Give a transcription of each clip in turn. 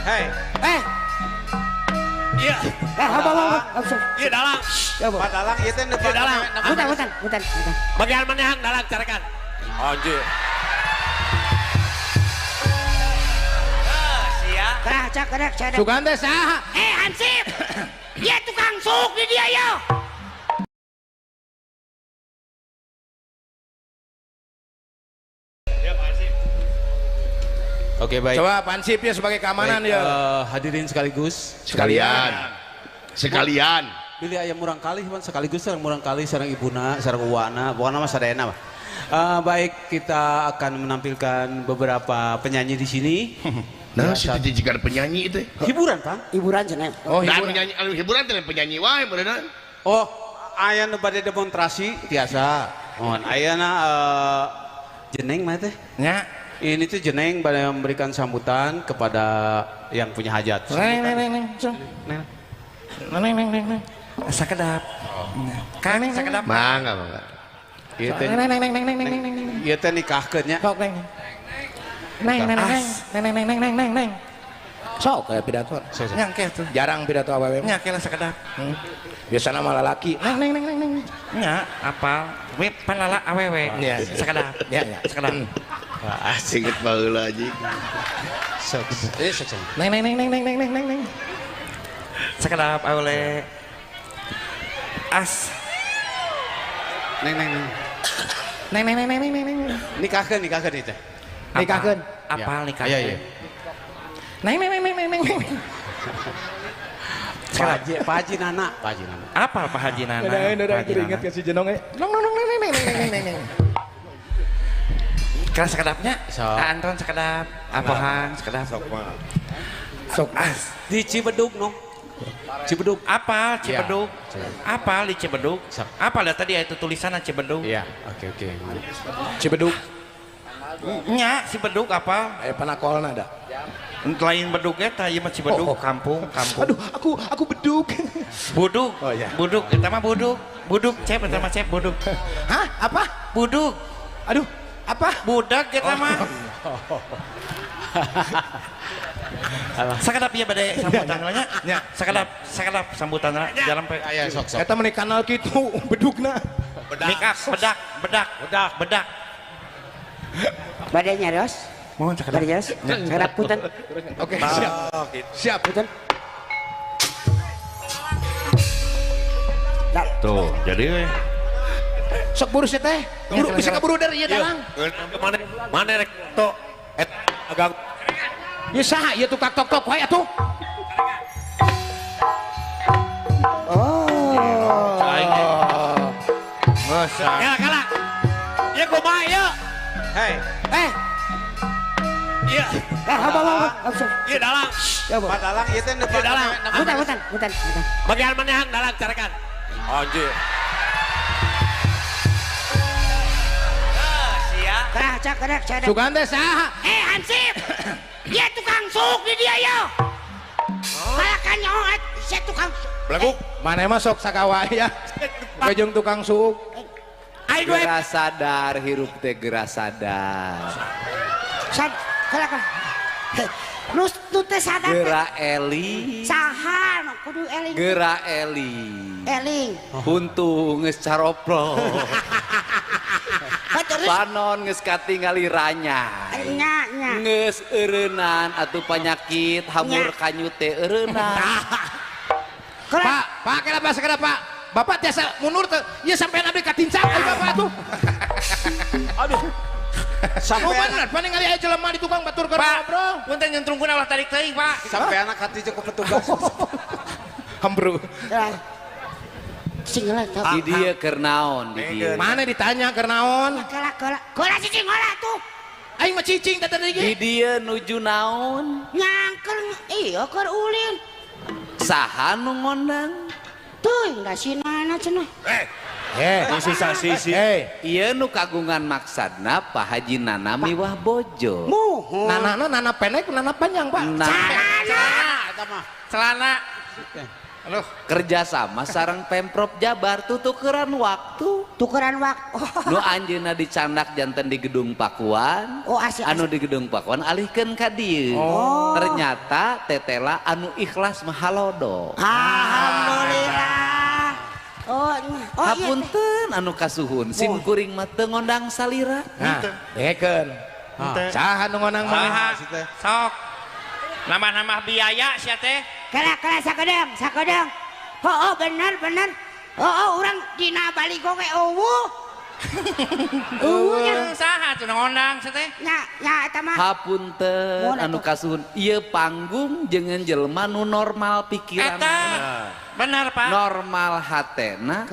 Hei. Iya. Iya dalang. Pak Dalang ieu teh Iya dalang. Punten. Bagian manehang dalang carakan. Anjir. Sia. Cak. Sugan teh saha? Hansip. Dia tukang suk di dia yo. Oke, baik. Coba pansipnya sebagai keamanan Baik, ya. hadirin sekaligus. Sekalian. Pilih ayam murang kali, man. Sekaligus sareng murang kali, sareng ibuna, sareng uwana. Pokoknya mah sadayana mah. Baik, kita akan menampilkan beberapa penyanyi di sini. Nah, situ jika ada penyanyi itu. Hiburan, Pak. Hiburan cenah. Oh, Nah, hiburan. penyanyi, hiburan itu penyanyi wae beneran. Oh, aya nu bade demonstrasi tiasa. Mohon ayana jeneng mah teh. Nya. Ini tuh jeneng pada memberikan sambutan kepada yang punya hajat. Neng. Sakedap. Kan sakedap. Mangga. Ieu teh ieu teh nikahkeun nya. Neng. Sok kayak pidato. Nyangke tuh. Jarang pidato awewe. Nyangke lah sakedap. Biasana malah laki. Neng. Nya, apa? We panala awewe. Ya, sakedap. Ya, sakedap. Singit baheula anjing. Sok. Neng. Sakedap awewe. As. Neng. Neng. Nikahkeun itu. Nikahkeun. Apal nikah? Iya. Neng. Pak Haji Nana. Apa Pak Haji Nana? Udah ingat kasih jenong Neng. Kelas sekedapnya? Sok. Anton sekedap. Apohan sekedap. Sok as. Di Cibedug no. Cibedug. Apa Cibedug? Ya. Apa di Cibedug? Sok. Apa lihat tadi itu tulisannya Cibedug? Iya, oke. Cibedug. Nya Cibedug apa? Panakolna ada. Lain bedug eta ieu mah Cibedug kampung. Aduh, aku beduk. Buduk. Oh, iya. Buduk eta mah buduk. Buduk cep eta mah cep buduk. Hah? Apa? Buduk. Aduh, apa? Budak eta mah. Sakedap ieu bade sambutanna nya. Sakedap sambutanna jalan pe. Aya sok. Eta meuni kanal kitu bedukna. Bedak. Badai nyarios. Mohon sakedap. Badai nyarios. Sakedap punten. Oke, siap. Siap. Punten. Tuh, jadi Sok buru sih teh. Buru bisa keburu dari ieu dalang. Mana rek to agak Ieu saha ieu tukang tok wae atuh. ya kalah. Ya kumaha ya. Hei. Iya. Iya dalang. Pak Dalang ieu teh Iya dalang. Punten. Bagian manehang dalang carakan. Anjir. Sia. Cak. Sugan teh saha? Hansip. Dia tukang suk di dia yo. Kalakan nyoet si tukang suk. Belaguk. Mana mah sok sakawa ya. Kejeng tukang suuk. Ayo dua. Gerak sadar, hirup teh gerak sadar. Kalakan. Nu teh sadar. Gerak Eli, Saha nu kudu eling. gerak Eli. Eling. Huntu geus caroplo. Terus Panon geus katingali ranya. nya. Geus eureunnan atuh penyakit hamur kanyu teh eureunnan. Pak, kenapa sekedap Pak? Bapak tiasa mundur teh. Ieu sampean abdi katincak ari Bapak tuh. Aduh. Sampean paling ngali aya jelema di tukang batur keur ngobrol. Punten nyentrungkeun ulah tarik teuing, Pak. Sampai anak hati cukup petugas. Hambru. Sing lah. Di dieu keur naon di dieu? Mana ditanya keur naon? Kala cicing ngolah tuh. Aing mah cicing teh tadi Di dieu nuju naon? Nyangker iya keur ulin. Saha nu ngondang? Tuh enggak sinana cenah. Sisi. Ieu nu kagungan maksadna Pak Haji Nana miwah bojo. Nana penek, nana panjang, Pak. Nah, Celana. Celana. kerjasama sareng Pemprov Jabar tukeran waktu nu anjeunna dicandak janten di Gedung Pakuan anu di Gedung Pakuan alihkeun ka dieu ternyata tetela anu ikhlas mah halodo alhamdulillah hapunten anu kasuhun sim kuring mah teu ngondang salira Deken saha nu ngonang mah Sok. Nambah-nambah biaya sia teh. kala sakedeng bener urang dina baligo ge Yang saha tuh ngondang sia teh? nya eta mah hapunten anu kasuhun ieu panggung jeung jelema nu normal pikiran Benar Pak. normal hatena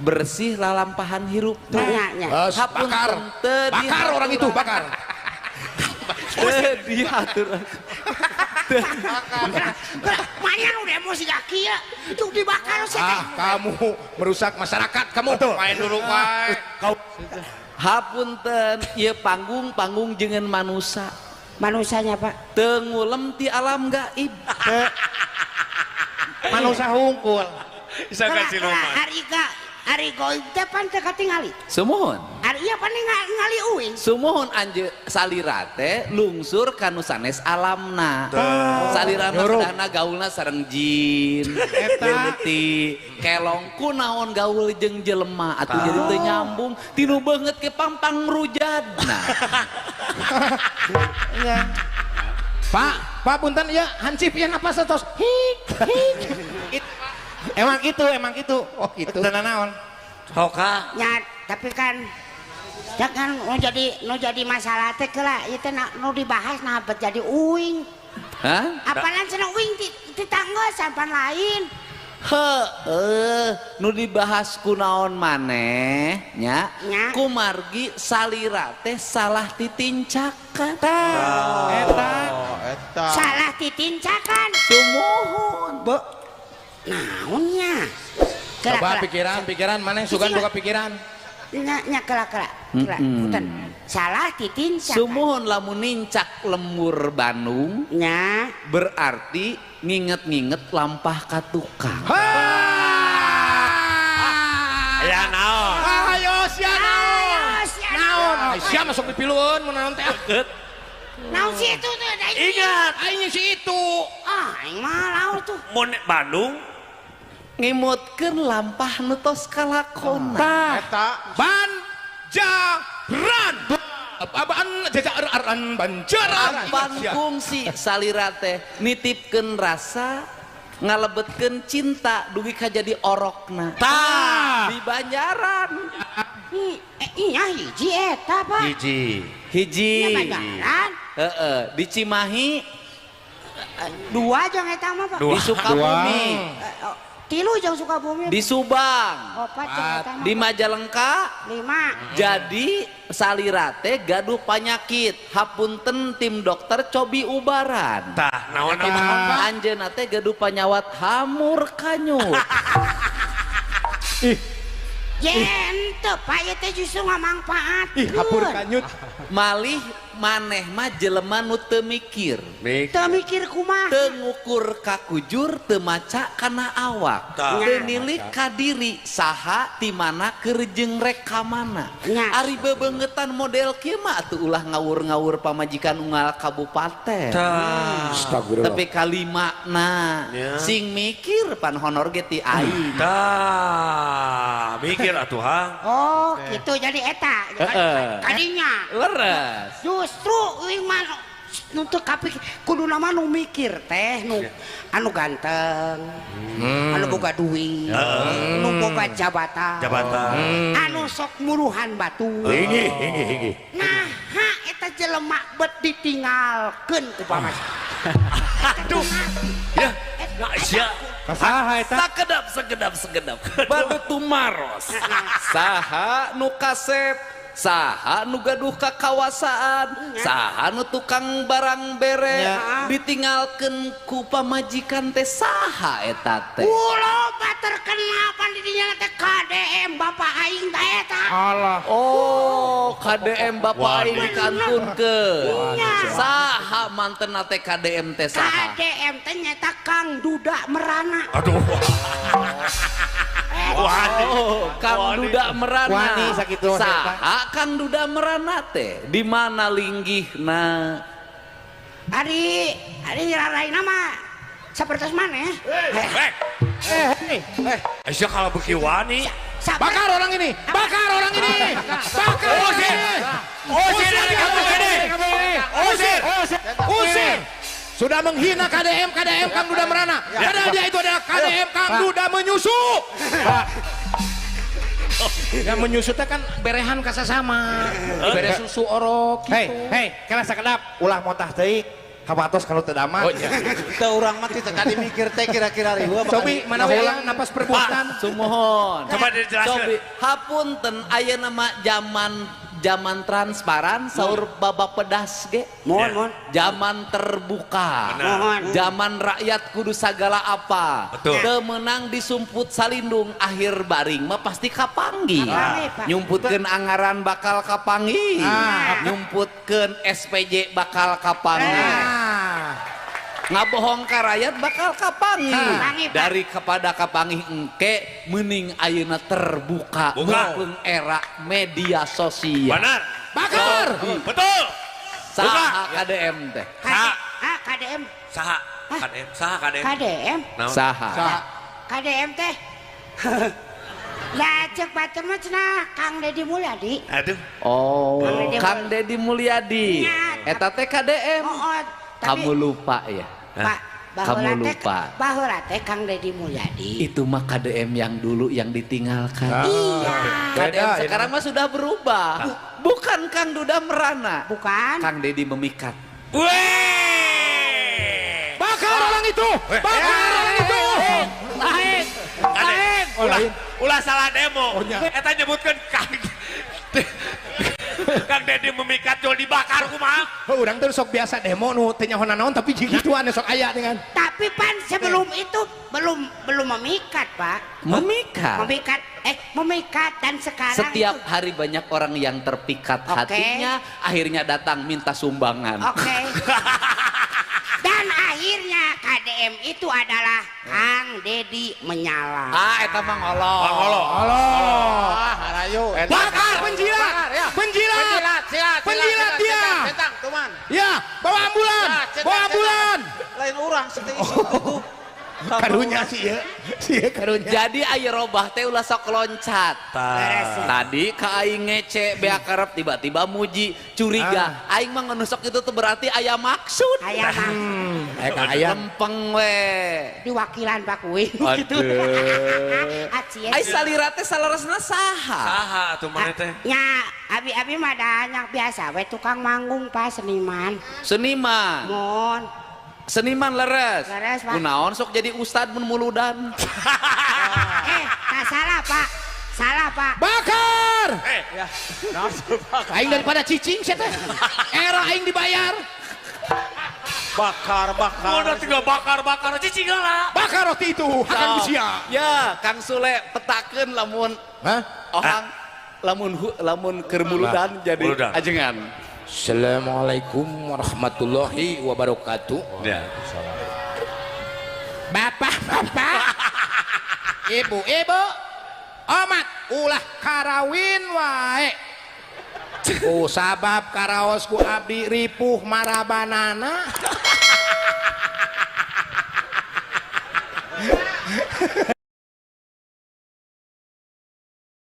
bersih lalampahan hirup bakar orang itu bakar diatur Manyan udah emosi kaki ya itu dibakar sih kamu merusak masyarakat kamu Main dulu Pak. hapunten ieu panggung jeung manusianya Pak teu ngulem ti alam gaib manusia hungkul Bisa kasih rumah. Ari goib teh pan teu katingali sumuhun ari ieu pan ngali uing sumuhun anjeun salira teh lungsur kanu sanes alamna salira mah sadana gaulna sareng jin ti kelong kunaon gaul jeung jelema atuh jadi teu nyambung tinu beungeut ke pampang rujadna Pak punten ya hansip ya napas tos emang gitu oh gitu Naon? hoka nya tapi kan jangan nu jadi masalah teh keula ieu teh nu dibahas nah jadi uing apalan cenah uing ti tangga sampan lain nu dibahas kunaon maneh nya kumargi salira teh salah titincakan eta salah titincakan sumuhun naonnya coba pikiran mana sugan buka pikiran nya kela punten salah titincakan sumuhun lamun nincak lembur Bandung nya berarti nginget lampah ka tukang Ya naon? ayo sia naon sia masuk dipilueun mun naon teh naon sih itu tuh Ingat, aing si itu aing mah laut tuh mun Bandung ngimutkeun lampah nu tos kalakona ban jaran abaan jajaran banjaran apan kungsi salira teh nitipkeun rasa ngalebetkeun cinta dugi ka jadi orokna di Banjaran iya hiji eta Pak hiji Banjaran di Cimahi dua jeung eta mah Pak di Sukabumi tilu jeung Sukabumi di Subang opat jeung eta mah di Majalengka 5 jadi salira teh gaduh panyakit hapunten tim dokter cobi ubaran tah naon anjeunna teh gaduh panyawat hamur kanyut Jente Pak ieu teh justru ngamangpaat hapur kanyut malih maneh mah jelema nu teu mikir teu mikir kumaha teu ngukur ka kujur teu maca kana awak teu nilik ka diri saha ti mana keur jeung rek ka mana ari bebeungetan model kieu mah atuh ulah ngawur-ngawur pamajikan unggal kabupaten astagfirullah tapi kalimana sing mikir pan honor ge ti aing tah mikir atuh hang oh gitu jadi eta kadinya leres justru uing mah nuntut kapik kudu nama nu mikir teh nu anu ganteng anu boga duit nu boga jabatan anu sok muruhan batu nah eta jelema bet ditinggalkeun ku pamajikan aduh ya nah sia sekedap badu tumaros saha nu kasep saha nu gaduh ka kawasaan saha nu tukang barang bere ditinggalkeun ku pamajikan teh saha eta teh loba kenapa didinya teh KDM Bapak aing teh eta? Allah. Oh, KDM Bapak aing dikantunkeun. Nya. Saha mantenna teh KDM teh saha? KDM teh nyata Kang Duda Merana. Aduh. Oh, Kang Duda Merana. Wani sakitu Saha Kang Duda Merana teh? Di mana linggihna? Ari rarai nama sapertos maneh. Aisyah kalau beki wani. Bakar orang ini. Bakar orang ini. Bakar. Usir. Usir dari kampung ini. Usir. Usir. Sudah menghina KDM Kang Duda Merana. Padahal dia itu adalah KDM Kang Duda menyusu. Yang menyusutnya kan berehan kasasama. Bere susu orok gitu. Hei, kena sakedap ulah motah teuing. Hapatos kalau teu damang. Oh iya. Teu urang mah teu tadi mikir teh kira-kira riweuh. Cobi mana ulang napas perbuatan. Sumohon. Coba dijelaskan. Cobi, hapunten aya nama zaman transparan saur babak pedas ge. Mohon. Zaman terbuka. Mohon. Zaman rakyat kudu sagala apa. Betul. Teu meunang disumput salindung akhir baring mah pasti kapanggi. Kapangi, Pak. Nyumputkeun anggaran bakal kapanggi. Nyumputkeun SPJ bakal kapanggi. Ngabohong ka rakyat bakal kapangi. Kapangi, Pak. Dari kepada kapangi engke mending ayeuna terbuka mumpung era media sosial. Benar. Bakar. Betul. Saha KDM teh? KDM. Saha. KDM. Saha KDM. KDM. Saha. KDM teh. Lah cek batur mah cenah Kang Deddy Mulyadi. Aduh. Oh, Deddy Kang Deddy Mulyadi. Nya, Eta teh KDM. Kamu lupa ya? Pak, Kamu lupa. Baheula teh Kang Deddy Mulyadi. Itu mah KDM yang dulu yang ditinggalkan. Iya. KDM sekarang mah sudah berubah. Bukan Kang Duda Merana. Bukan. Kang Deddy memikat. Weh. Bakar orang itu. Bakar orang itu. Lain. Ulah salah demo. Eta nyebutkeun Kang Deddy memikat jol dibakar kumaha. Urang teh sok biasa demo nu teu nyaho naon tapi gituan sok aya dengan. Tapi pan sebelum itu belum memikat, Pak. Memikat. Memikat dan sekarang Setiap itu. hari banyak orang yang terpikat Oke. hatinya, akhirnya datang minta sumbangan. Oke. Dan akhirnya KDM itu adalah Kang Deddy menyala. Eta mah ngolong. Allah. Harayo. Bakar penjilat. Penjilat. Penjilat dia. Cetang, tuman. Ya, bawa ambulan. Bawa ambulan. Lain urang seperti isu itu. Karunya sih ya. Karunya. Jadi aya robah teh ulah sok loncat. Tadi ka aing ngece bea karep tiba-tiba muji curiga. Aing mah ngenusok itu tuh berarti aya maksud. Aya mah Ayam. Lempeng we. diwakilan Pak Kuing gitu. Aci. Ai salira teh salaresna saha? Saha atuh mana teh? Nya abi mah banyak biasa we tukang manggung Pak seniman. Seniman. Mon. Seniman leres. Leres, Pak. Kunaon sok jadi ustad mun muludan. Tak salah Pak. Salah Pak. Bakar. Ya. Aing daripada cicing saya teh. Era aing dibayar. Bakar. Udah tinggal bakar cicing lah. Bakar roti itu akan usia. Ya, Kang Sule petakeun lamun Hah? orang lamun keur muludan jadi Muludan. ajengan. Assalamualaikum warahmatullahi wabarakatuh. Ya. Bapak, ibu, omat, ulah karawin wae. Ku sabab karaos ku abdi ripuh marabanana.